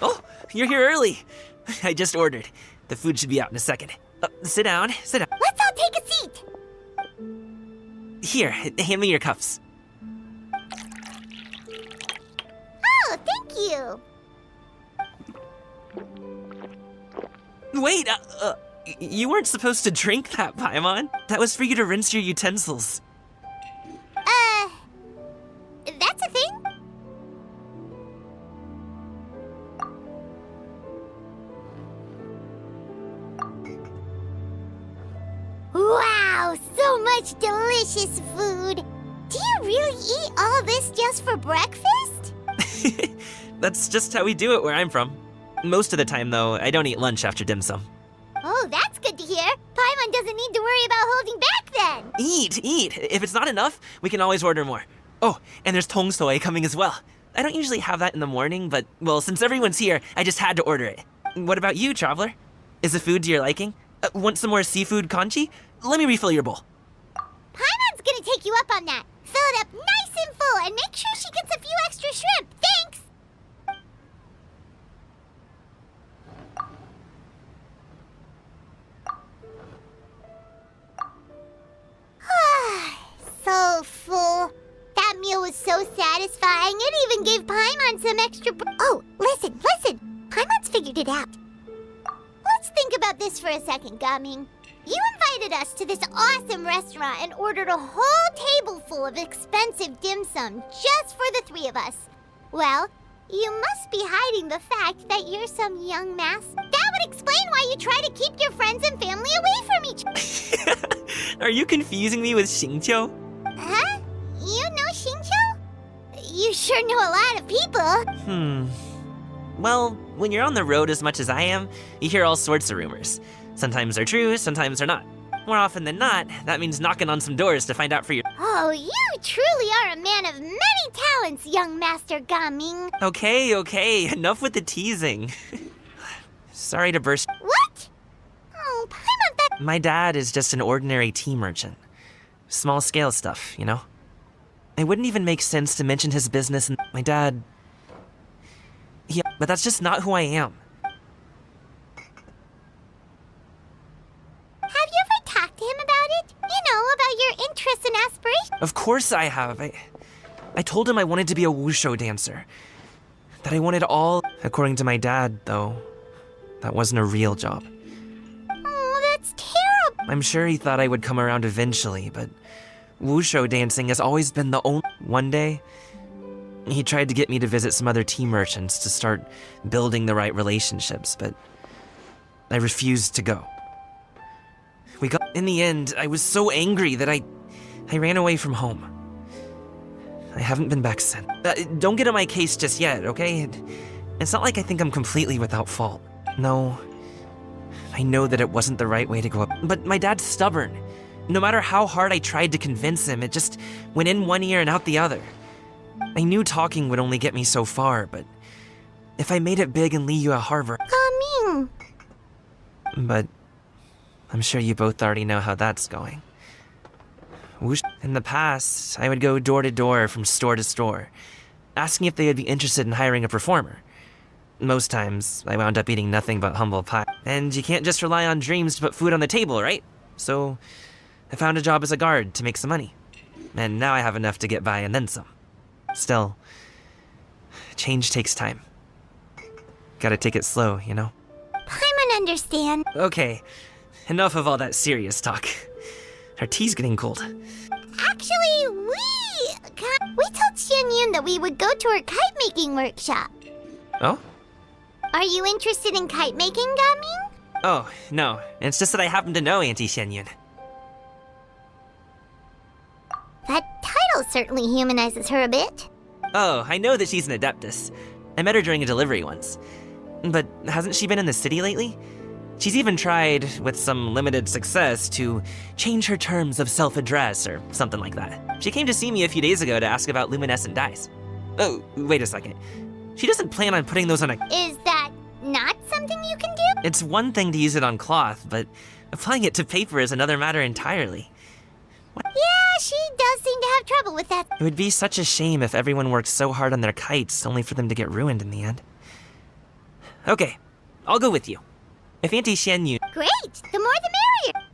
Oh, you're here early. I just ordered. The food should be out in a second. Sit down, sit down. Let's all take a seat. Here, hand me your cups. Oh, thank you. Wait, you weren't supposed to drink that, Paimon. That was for you to rinse your utensils. That's a thing? Wow, so much delicious food. Do you really eat all this just for breakfast? That's just how we do it where I'm from. Most of the time, though, I don't eat lunch after dim sum. Oh, that's good to hear. Paimon doesn't need to worry about holding back then. Eat! If it's not enough, we can always order more. Oh, and there's tong soy coming as well. I don't usually have that in the morning, but, well, since everyone's here, I just had to order it. What about you, traveler? Is the food to your liking? Want some more seafood congee? Let me refill your bowl. Paimon's gonna take you up on that. Fill it up nice and full and make sure she gets a few extra shrimp. Thanks! So full. That meal was so satisfying, it even gave Paimon some extra Oh, listen! Paimon's figured it out. Let's think about this for a second, Gaming. You invited us to this awesome restaurant and ordered a whole table full of expensive dim sum just for the three of us. Well, you must be hiding the fact that you're some young master. That would explain why you try to keep your friends and family away from each other. Are you confusing me with Xingqiu? Huh? You know Xingqiu? You sure know a lot of people. Well, when you're on the road as much as I am, you hear all sorts of rumors. Sometimes they're true, sometimes they're not. More often than not, that means knocking on some doors to find out for your— Oh, you truly are a man of many talents, young Master Gaming. Okay, enough with the teasing. Sorry to burst— What? Oh, Paimon, that— My dad is just an ordinary tea merchant. Small scale stuff, you know? It wouldn't even make sense to mention his business and my dad— Yeah, but that's just not who I am. Have you ever talked to him about it? You know, about your interests and aspirations? Of course I have. I told him I wanted to be a wushu dancer. That I wanted all— According to my dad, though, that wasn't a real job. Oh, that's terrible. I'm sure he thought I would come around eventually, but wushu dancing has always been the only— One day, he tried to get me to visit some other tea merchants to start building the right relationships, but I refused to go. In the end, I was so angry that I ran away from home. I haven't been back since. Don't get on my case just yet, okay? It's not like I think I'm completely without fault. No, I know that it wasn't the right way to go up, but my dad's stubborn. No matter how hard I tried to convince him, it just went in one ear and out the other. I knew talking would only get me so far, but if I made it big and Liyue at Harvard— Gaming. But I'm sure you both already know how that's going. In the past, I would go door to door from store to store, asking if they would be interested in hiring a performer. Most times, I wound up eating nothing but humble pie. And you can't just rely on dreams to put food on the table, right? So I found a job as a guard to make some money. And now I have enough to get by and then some. Still, change takes time. Gotta take it slow, you know? Paimon understand. Okay, enough of all that serious talk. Our tea's getting cold. Actually, we told Xianyun that we would go to her kite-making workshop. Oh? Are you interested in kite-making, Gaming? Oh, no. It's just that I happen to know Auntie Xianyun. That title certainly humanizes her a bit. Oh, I know that she's an adeptus. I met her during a delivery once. But hasn't she been in the city lately? She's even tried, with some limited success, to change her terms of self-address or something like that. She came to see me a few days ago to ask about luminescent dyes. Oh, wait a second. She doesn't plan on putting those on a— Is that not something you can do? It's one thing to use it on cloth, but applying it to paper is another matter entirely. Yeah, she does seem to have trouble with that. It would be such a shame if everyone worked so hard on their kites only for them to get ruined in the end. Okay, I'll go with you. If Auntie Xianyun... Great! The more the merrier!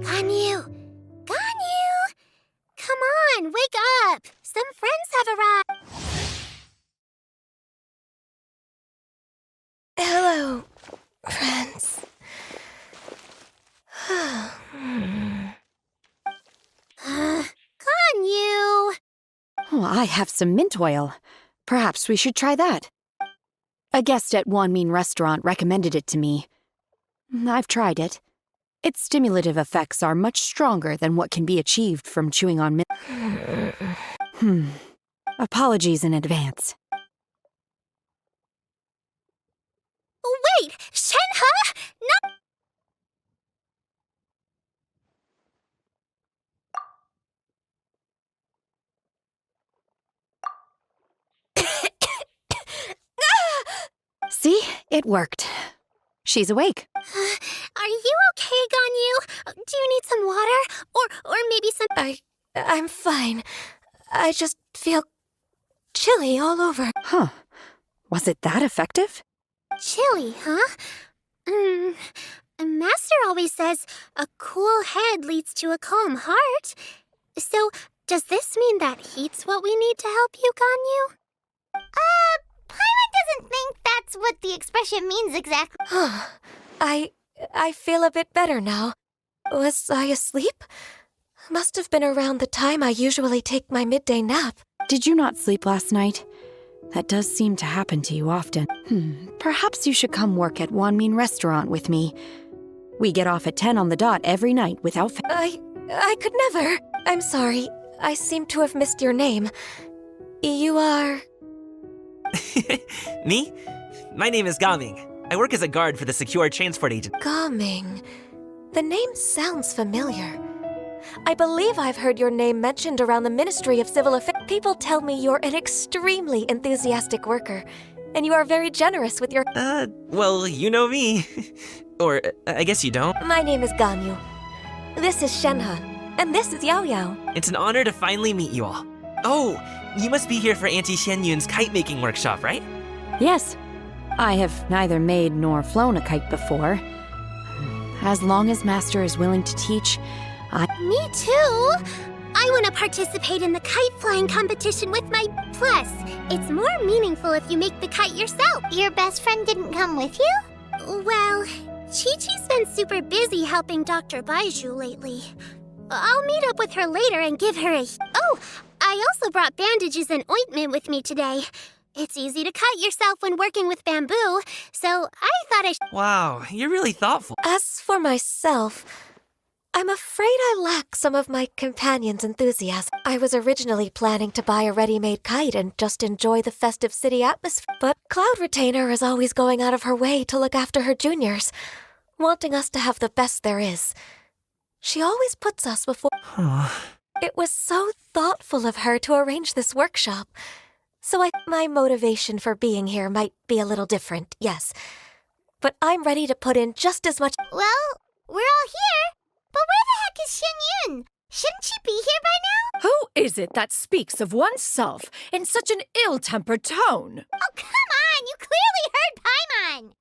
Ganyu! Ganyu! Come on, wake up! Some friends have arrived! Hello, friends. Ganyu! Oh, I have some mint oil. Perhaps we should try that. A guest at Wanmin Restaurant recommended it to me. I've tried it. Its stimulative effects are much stronger than what can be achieved from chewing on mint. Apologies in advance. Wait! Shenhe! No! See? It worked. She's awake. Are you okay, Ganyu? Do you need some water? Or maybe some... I'm fine. I just feel chilly all over. Huh. Was it that effective? Chilly, huh? Master always says a cool head leads to a calm heart. So, does this mean that heat's what we need to help you, Ganyu? Paimon doesn't think that's what the expression means exactly. I feel a bit better now. Was I asleep? Must have been around the time I usually take my midday nap. Did you not sleep last night? That does seem to happen to you often. Perhaps you should come work at Wanmin Restaurant with me. We get off at 10 on the dot every night without I could never. I'm sorry. I seem to have missed your name. You are... Me? My name is Gaming. I work as a guard for the Secure Transport Agent. Gaming. The name sounds familiar. I believe I've heard your name mentioned around the Ministry of Civil Affairs. People tell me you're an extremely enthusiastic worker, and you are very generous with your... Well, you know me. Or, I guess you don't. My name is Ganyu. This is Shenhe, and this is Yao Yao. It's an honor to finally meet you all. Oh, you must be here for Auntie Xianyun's kite-making workshop, right? Yes. I have neither made nor flown a kite before. As long as Master is willing to teach, Me too! I want to participate in the kite flying competition with my... Plus, it's more meaningful if you make the kite yourself. Your best friend didn't come with you? Well, Chi-Chi's been super busy helping Dr. Baiju lately. I'll meet up with her later and give her a... Oh, I also brought bandages and ointment with me today. It's easy to cut yourself when working with bamboo, so I thought I... Wow, you're really thoughtful. As for myself, I'm afraid I lack some of my companion's enthusiasm. I was originally planning to buy a ready-made kite and just enjoy the festive city atmosphere, but Cloud Retainer is always going out of her way to look after her juniors, wanting us to have the best there is. She always puts us before... It was so thoughtful of her to arrange this workshop. So my motivation for being here might be a little different, yes. but I'm ready to put in just as much. Well, we're all here. But where the heck is Shen Yun? Shouldn't she be here by now? Who is it that speaks of oneself in such an ill-tempered tone? Oh, come on! You clearly heard Paimon!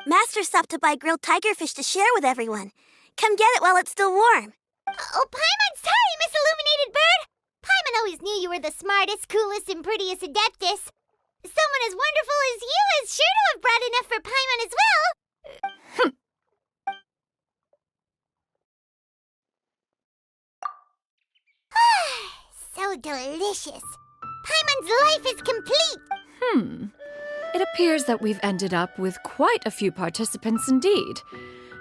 Master stopped to buy grilled tigerfish to share with everyone. Come get it while it's still warm. Oh, Paimon, sorry, Miss Illuminated Bird! Paimon always knew you were the smartest, coolest, and prettiest Adeptus. Someone as wonderful as you is sure to have brought enough for Paimon as well. So delicious. Paimon's life is complete. It appears that we've ended up with quite a few participants indeed.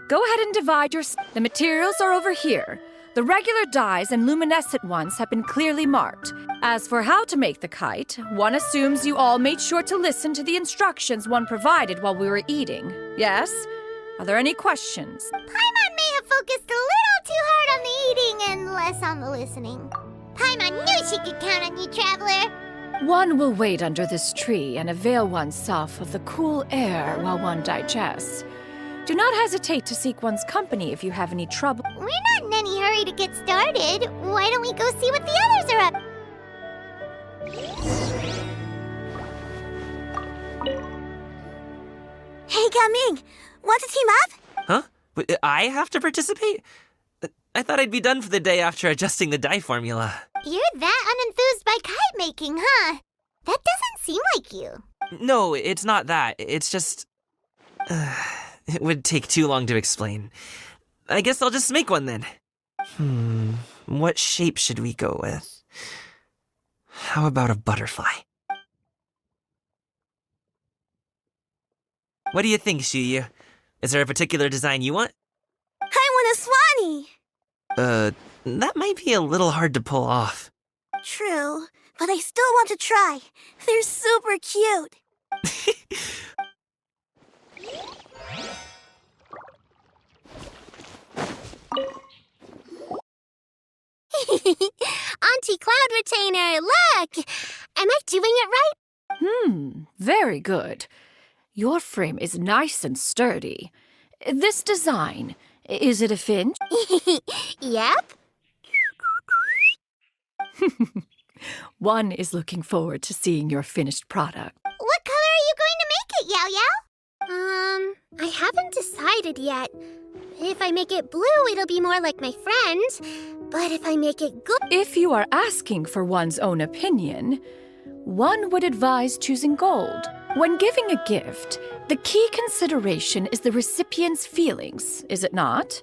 Go ahead and divide your... The materials are over here. The regular dyes and luminescent ones have been clearly marked. As for how to make the kite, one assumes you all made sure to listen to the instructions one provided while we were eating. Yes? Are there any questions? Paimon may have focused a little too hard on the eating and less on the listening. Paimon knew she could count on you, Traveler. One will wait under this tree and avail oneself of the cool air while one digests. Do not hesitate to seek one's company if you have any trouble. We're not in any hurry to get started. Why don't we go see what the others are up? Hey, Gaming! Want to team up? Huh? I have to participate? I thought I'd be done for the day after adjusting the dye formula. You're that unenthused by kite making, huh? That doesn't seem like you. No, it's not that. It's just... it would take too long to explain. I guess I'll just make one then. What shape should we go with? How about a butterfly? What do you think, Shuyu? Is there a particular design you want? I want a swanee! That might be a little hard to pull off. True, but I still want to try. They're super cute. Auntie Cloud Retainer, look! Am I doing it right? Very good. Your frame is nice and sturdy. This design, is it a finch? Yep. One is looking forward to seeing your finished product. What color are you going to make it, Yao Yao? I haven't decided yet. If I make it blue, it'll be more like my friends. But if I make it gold... If you are asking for one's own opinion, one would advise choosing gold. When giving a gift, the key consideration is the recipient's feelings, is it not?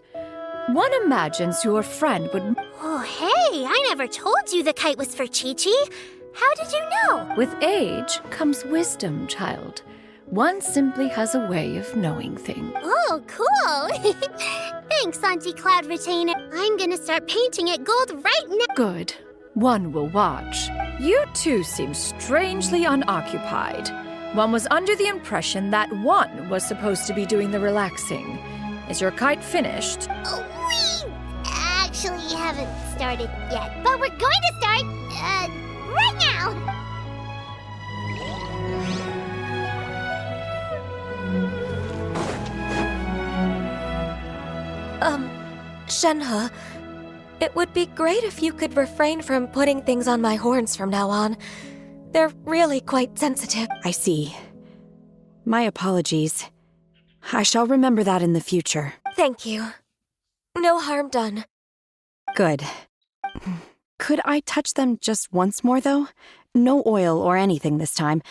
One imagines your friend would... Oh, hey, I never told you the kite was for Chi-Chi. How did you know? With age comes wisdom, child. One simply has a way of knowing things. Oh, cool. Thanks, Auntie Cloud Retainer. I'm gonna start painting it gold right now. Good. One will watch. You two seem strangely unoccupied. One was under the impression that one was supposed to be doing the relaxing. Is your kite finished? We actually haven't started yet, but we're going to start, right now. Shenhe, it would be great if you could refrain from putting things on my horns from now on. They're really quite sensitive. I see. My apologies. I shall remember that in the future. Thank you. No harm done. Good. Could I touch them just once more, though? No oil or anything this time.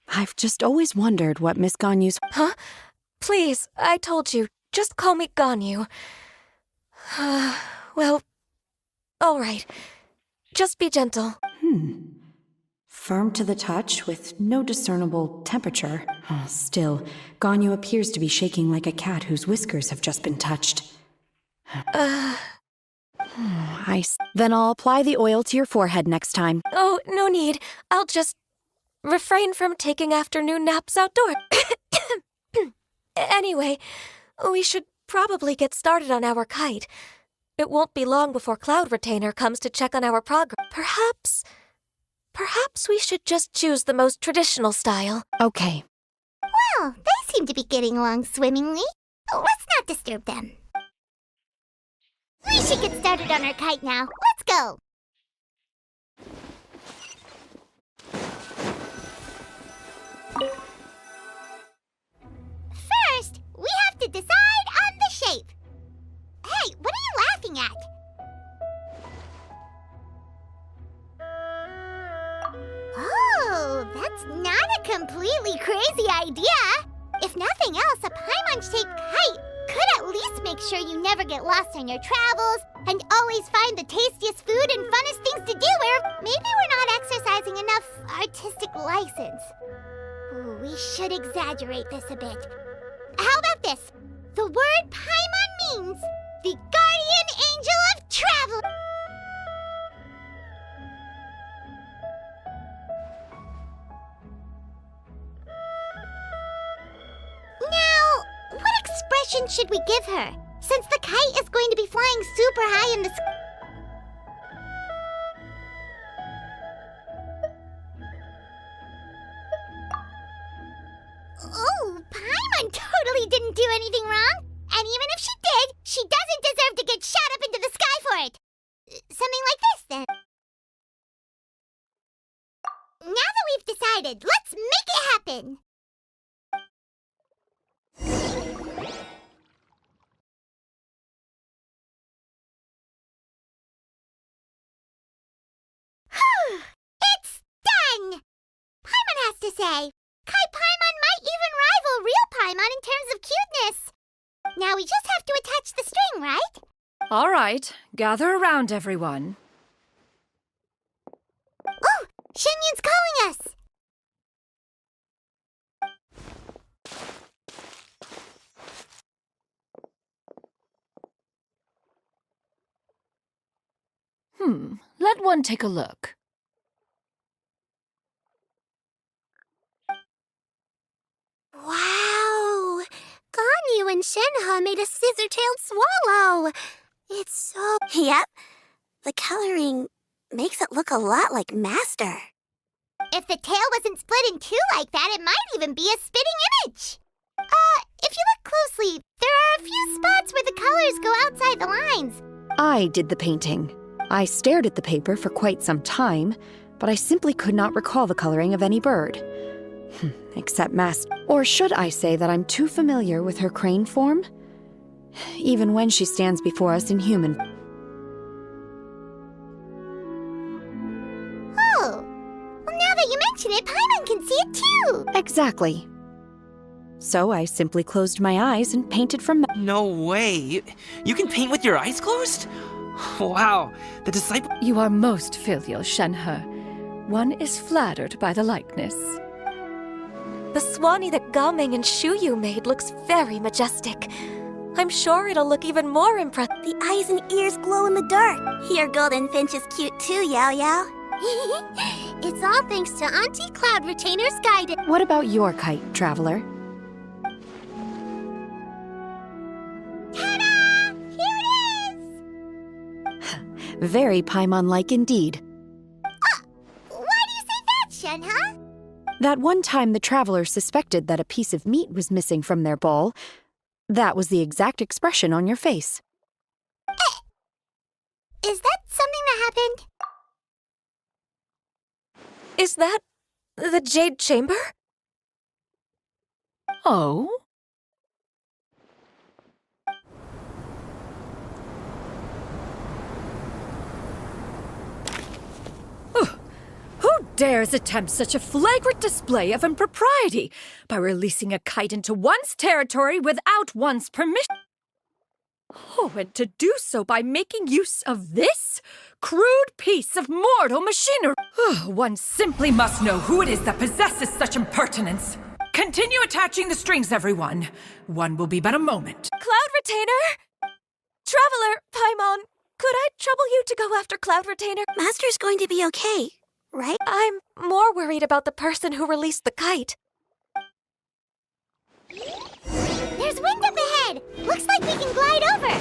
I've just always wondered what Miss Ganyu's... Huh? Please, I told you. Just call me Ganyu. Well, all right. Just be gentle. Firm to the touch with no discernible temperature. Still, Ganyu appears to be shaking like a cat whose whiskers have just been touched. Then I'll apply the oil to your forehead next time. Oh, no need. I'll just refrain from taking afternoon naps outdoors. Anyway, we should probably get started on our kite. It won't be long before Cloud Retainer comes to check on our progress. Perhaps we should just choose the most traditional style. Okay. Well, they seem to be getting along swimmingly. Let's not disturb them. We should get started on our kite now. Let's go! First, we have to decide on the shape. Hey, what are you laughing at? Oh, that's not a completely crazy idea. If nothing else, a Paimon-shaped kite could at least make sure you never get lost on your travels and always find the tastiest food and funnest things to do, or maybe we're not exercising enough artistic license. Ooh, we should exaggerate this a bit. How about this? The word Paimon means the guardian angel of travel. Now, what expression should we give her? Since the kite is going to be flying super high in the sky. Oh, Paimon totally didn't do anything wrong. And even if she did, she doesn't deserve to get shot up into the sky for it. Something like this, then. Now that we've decided, let's make it happen. It's done! Paimon has to say, Kai Paimon might even rival real Paimon in terms of cuteness. Now we just have to attach the string, right? All right, gather around, everyone. Oh, Shenyun's calling us! Let one take a look. Wow! Ganyu and Shenhe made a scissor-tailed swallow. It's so... Yep. The coloring makes it look a lot like Master. If the tail wasn't split in two like that, it might even be a spitting image. If you look closely, there are a few spots where the colors go outside the lines. I did the painting. I stared at the paper for quite some time, but I simply could not recall the coloring of any bird. Except Master. Or should I say that I'm too familiar with her crane form? Even when she stands before us in human. Oh, well, now that you mention it, Paimon can see it too. Exactly. So I simply closed my eyes and painted from... No way. You can paint with your eyes closed? Wow. The disciple... You are most filial, Shenhe. One is flattered by the likeness. The Swanee that Gaming and Shuyu made looks very majestic. I'm sure it'll look even more impressive. The eyes and ears glow in the dark. Your golden finch is cute too, Yao Yao. It's all thanks to Auntie Cloud Retainer's guidance. What about your kite, traveler? Ta-da! Here it is! Very Paimon-like indeed. Why do you say that, Shenhe? That one time the traveler suspected that a piece of meat was missing from their bowl, that was the exact expression on your face. Is that something that happened? Is that the Jade Chamber? Oh? Who dares attempt such a flagrant display of impropriety by releasing a kite into one's territory without one's permission? Oh, and to do so by making use of this crude piece of mortal machinery. One simply must know who it is that possesses such impertinence. Continue attaching the strings, everyone. One will be but a moment. Cloud Retainer! Traveler, Paimon, could I trouble you to go after Cloud Retainer? Master's going to be okay, right? I'm more worried about the person who released the kite. There's wind up ahead! Looks like we can glide over!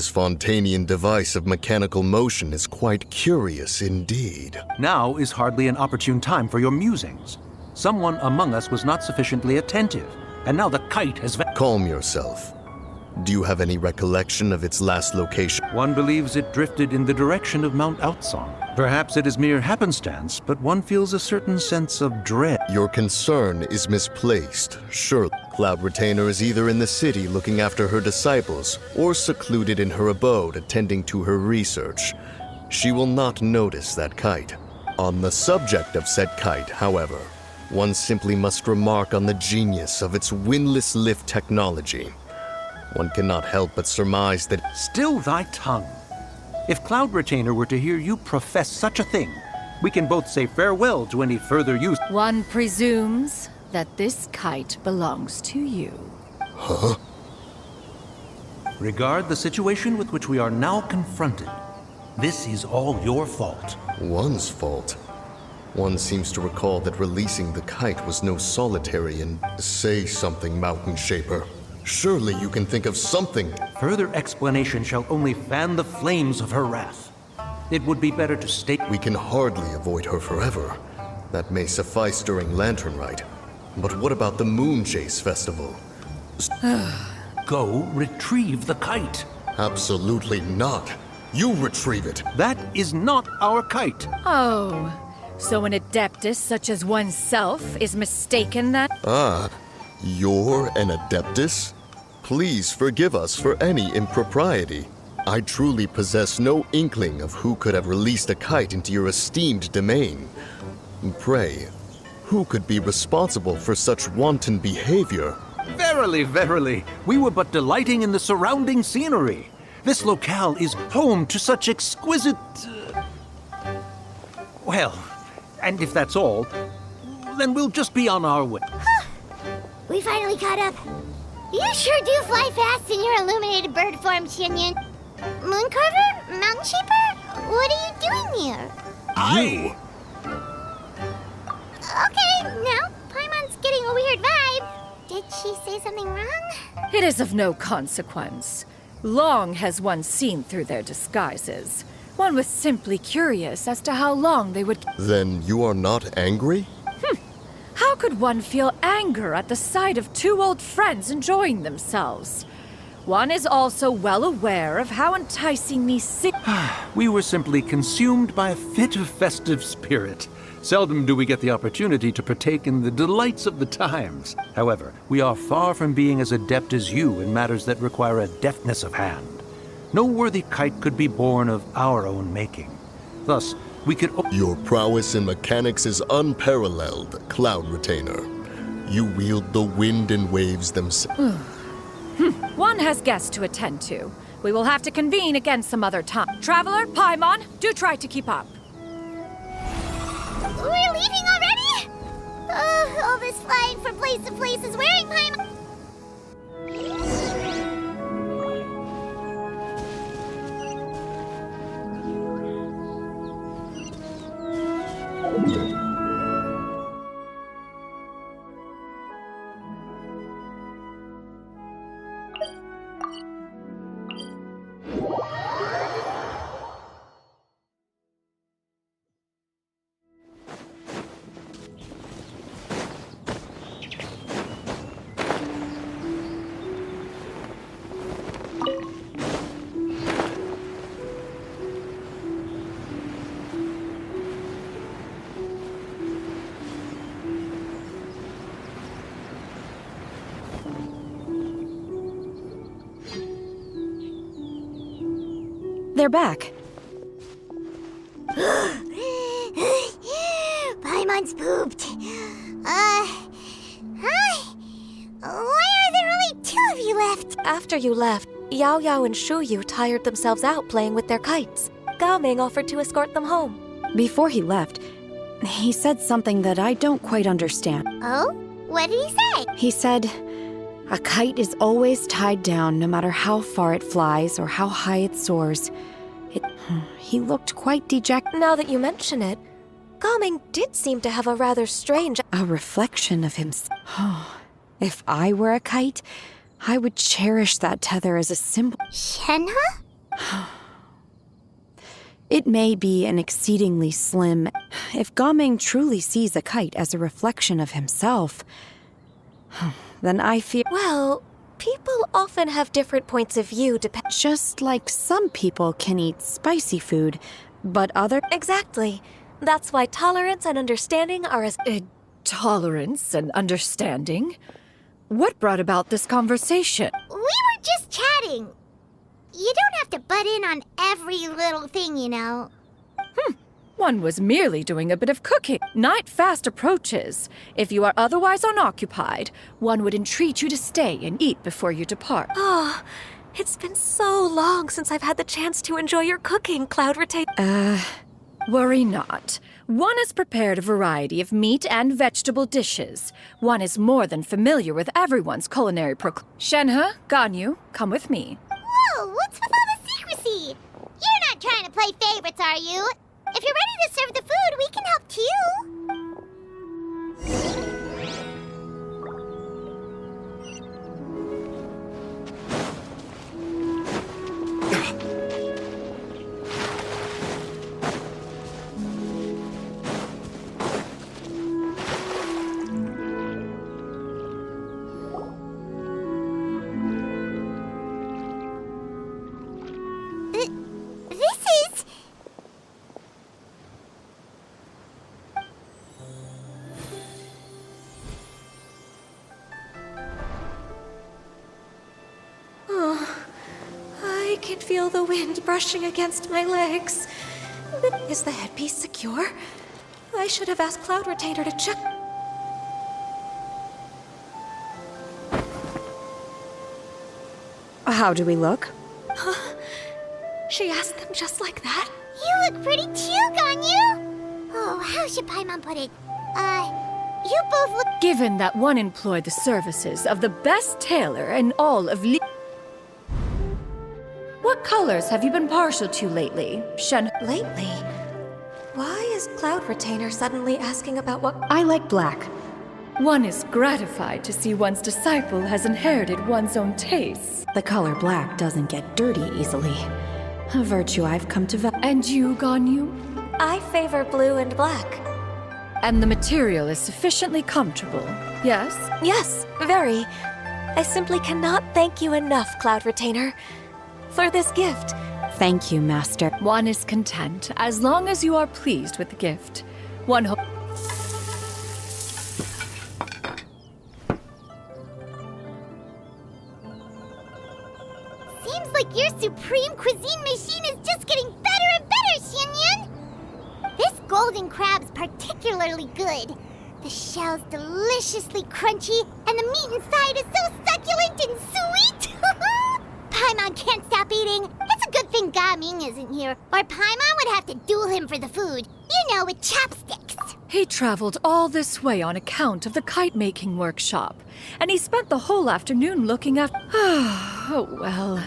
This Fontanian device of mechanical motion is quite curious indeed. Now is hardly an opportune time for your musings. Someone among us was not sufficiently attentive, and now the kite has Calm yourself. Do you have any recollection of its last location? One believes it drifted in the direction of Mount Outsong. Perhaps it is mere happenstance, but one feels a certain sense of dread. Your concern is misplaced, surely. Cloud Retainer is either in the city looking after her disciples, or secluded in her abode attending to her research. She will not notice that kite. On the subject of said kite, however, one simply must remark on the genius of its windless lift technology. One cannot help but surmise that... Still thy tongue. If Cloud Retainer were to hear you profess such a thing, we can both say farewell to any further use. One presumes that this kite belongs to you. Huh? Regard the situation with which we are now confronted. This is all your fault. One's fault? One seems to recall that releasing the kite was no solitary and... Say something, Mountain Shaper. Surely you can think of something. Further explanation shall only fan the flames of her wrath. It would be better to state... We can hardly avoid her forever. That may suffice during Lantern Rite. But what about the Moon Chase Festival? Go retrieve the kite. Absolutely not. You retrieve it. That is not our kite. Oh, so an adeptus such as oneself is mistaken that... Ah, you're an adeptus? Please forgive us for any impropriety. I truly possess no inkling of who could have released a kite into your esteemed domain. Pray, who could be responsible for such wanton behavior? Verily, verily, we were but delighting in the surrounding scenery. This locale is home to such exquisite... Well, and if that's all, then we'll just be on our way. We finally caught up. You sure do fly fast in your illuminated bird form, Shinyan. Mooncarver? Mountain Shaper? What are you doing here? You? Okay, now Paimon's getting a weird vibe. Did she say something wrong? It is of no consequence. Long has one seen through their disguises. One was simply curious as to how long they would... Then you are not angry? How could one feel anger at the sight of two old friends enjoying themselves? One is also well aware of how enticing these We were simply consumed by a fit of festive spirit. Seldom do we get the opportunity to partake in the delights of the times. However, we are far from being as adept as you in matters that require a deftness of hand. No worthy kite could be born of our own making. Thus, we could... Your prowess in mechanics is unparalleled, Cloud Retainer. You wield the wind and waves themselves. One has guests to attend to. We will have to convene again some other time. Traveler, Paimon, do try to keep up. We're leaving already? All this flying from place to place is wearing Paimon. They're back. Paimon's pooped. Hi. Why are there only two of you left? After you left, Yao Yao and Shu Yu tired themselves out playing with their kites. Gao Ming offered to escort them home. Before he left, he said something that I don't quite understand. Oh? What did he say? He said, a kite is always tied down no matter how far it flies or how high it soars. He looked quite dejected. Now that you mention it, Gao Ming did seem to have a rather strange... A reflection of himself. If I were a kite, I would cherish that tether as a symbol. Shenhe? It may be an exceedingly slim. If Gaming truly sees a kite as a reflection of himself, then I fear. Well, people often have different points of view Just like some people can eat spicy food, but other. Exactly. That's why tolerance and understanding are as. Tolerance and understanding? What brought about this conversation? We were just chatting. You don't have to butt in on every little thing, you know. One was merely doing a bit of cooking. Night fast approaches. If you are otherwise unoccupied, one would entreat you to stay and eat before you depart. Oh, it's been so long since I've had the chance to enjoy your cooking, Cloud Retainer. Worry not. One has prepared a variety of meat and vegetable dishes. One is more than familiar with everyone's culinary Shenhe, Ganyu, come with me. Whoa, what's with all the secrecy? You're not trying to play favorites, are you? If you're ready to serve the food, we can help too. I can feel the wind brushing against my legs. Is the headpiece secure? I should have asked Cloud Retainer to check. How do we look? She asked them just like that? You look pretty too, Ganyu. Oh, how should Paimon put it? You both look... Given that one employed the services of the best tailor in all of What colors have you been partial to lately, Shen? Lately? Why is Cloud Retainer suddenly asking about what? I like black. One is gratified to see one's disciple has inherited one's own tastes. The color black doesn't get dirty easily. A virtue I've come to value. And you, Ganyu? I favor blue and black. And the material is sufficiently comfortable, yes? Yes, very. I simply cannot thank you enough, Cloud Retainer, for this gift. Thank you, Master. One is content as long as you are pleased with the gift. One hope. Seems like your supreme cuisine machine is just getting better and better, Xinyun. This golden crab's particularly good. The shell's deliciously crunchy, and the meat inside is so succulent and sweet. Paimon can't stop eating. It's a good thing Gaming isn't here, or Paimon would have to duel him for the food. You know, with chopsticks. He traveled all this way on account of the kite-making workshop, and he spent the whole afternoon looking after... Oh, well.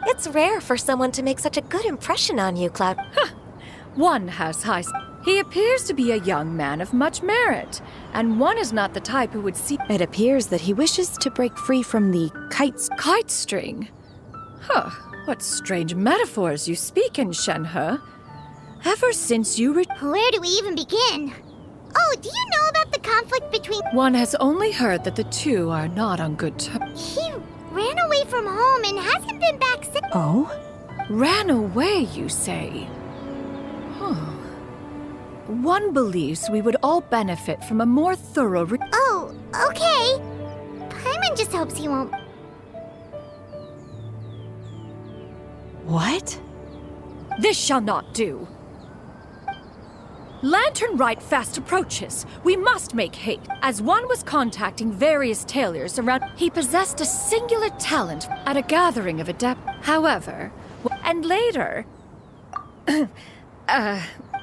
It's rare for someone to make such a good impression on you, Cloud. One has high... He appears to be a young man of much merit, and one is not the type who would see... It appears that he wishes to break free from the Kite string? Huh, what strange metaphors you speak in, Shenhe. Ever since you Where do we even begin? Oh, do you know about the conflict between... One has only heard that the two are not on good terms. He ran away from home and hasn't been back since... Oh? Ran away, you say? Huh. One believes we would all benefit from a more thorough... Oh, okay. Paimon just hopes he won't... What? This shall not do. Lantern Rite fast approaches. We must make haste. As one was contacting various tailors around, he possessed a singular talent at a gathering of adept. However, and later,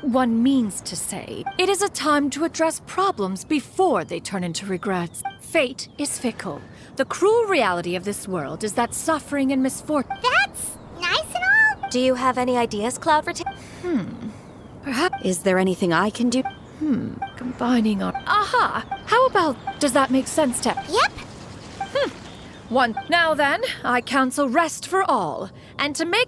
one means to say, it is a time to address problems before they turn into regrets. Fate is fickle. The cruel reality of this world is that suffering and misfortune... That's nice and all. Do you have any ideas, Cloud Retainer? Perhaps... Is there anything I can do? Combining our... Aha! How about... Does that make sense to... Yep. One... Now then, I counsel rest for all. And to make...